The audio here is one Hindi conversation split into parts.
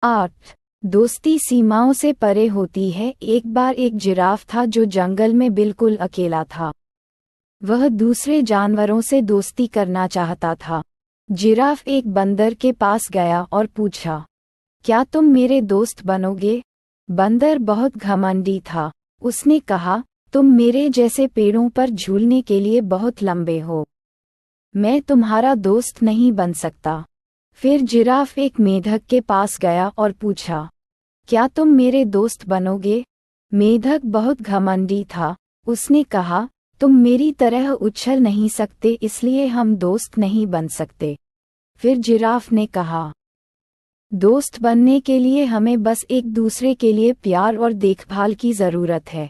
8। दोस्ती सीमाओं से परे होती है। एक बार एक जिराफ था जो जंगल में बिल्कुल अकेला था। वह दूसरे जानवरों से दोस्ती करना चाहता था। जिराफ एक बंदर के पास गया और पूछा, क्या तुम मेरे दोस्त बनोगे? बंदर बहुत घमंडी था। उसने कहा, तुम मेरे जैसे पेड़ों पर झूलने के लिए बहुत लंबे हो। मैं तुम्हारा दोस्त नहीं बन सकता। फिर जिराफ एक मेढक के पास गया और पूछा, क्या तुम मेरे दोस्त बनोगे? मेढक बहुत घमंडी था। उसने कहा, तुम मेरी तरह उछल नहीं सकते, इसलिए हम दोस्त नहीं बन सकते। फिर जिराफ ने कहा, दोस्त बनने के लिए हमें बस एक दूसरे के लिए प्यार और देखभाल की जरूरत है,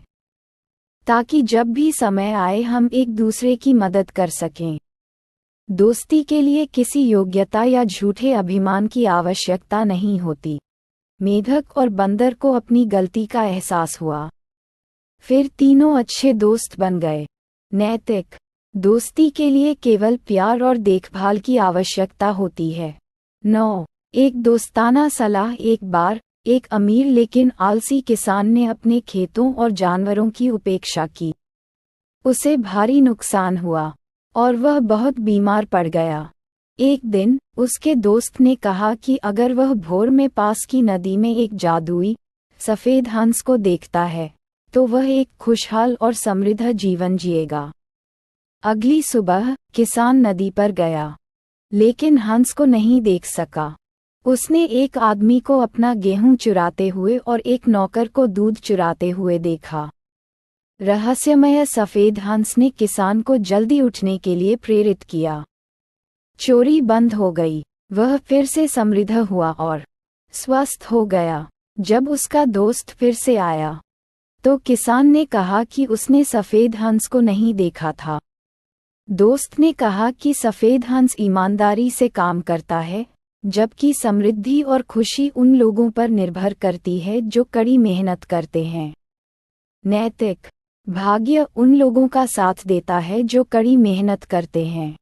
ताकि जब भी समय आए हम एक दूसरे की मदद कर सकें। दोस्ती के लिए किसी योग्यता या झूठे अभिमान की आवश्यकता नहीं होती। मेढक और बंदर को अपनी गलती का एहसास हुआ। फिर तीनों अच्छे दोस्त बन गए। नैतिक दोस्ती के लिए केवल प्यार और देखभाल की आवश्यकता होती है। 9। एक दोस्ताना सलाह। एक बार एक अमीर लेकिन आलसी किसान ने अपने खेतों और जानवरों की उपेक्षा की। उसे भारी नुकसान हुआ और वह बहुत बीमार पड़ गया। एक दिन उसके दोस्त ने कहा कि अगर वह भोर में पास की नदी में एक जादुई सफेद हंस को देखता है तो वह एक खुशहाल और समृद्ध जीवन जिएगा। अगली सुबह किसान नदी पर गया, लेकिन हंस को नहीं देख सका। उसने एक आदमी को अपना गेहूं चुराते हुए और एक नौकर को दूध चुराते हुए देखा। रहस्यमय सफेद हंस ने किसान को जल्दी उठने के लिए प्रेरित किया। चोरी बंद हो गई। वह फिर से समृद्ध हुआ और स्वस्थ हो गया। जब उसका दोस्त फिर से आया तो किसान ने कहा कि उसने सफेद हंस को नहीं देखा था। दोस्त ने कहा कि सफेद हंस ईमानदारी से काम करता है, जबकि समृद्धि और खुशी उन लोगों पर निर्भर करती है जो कड़ी मेहनत करते हैं। नैतिक भाग्य उन लोगों का साथ देता है जो कड़ी मेहनत करते हैं।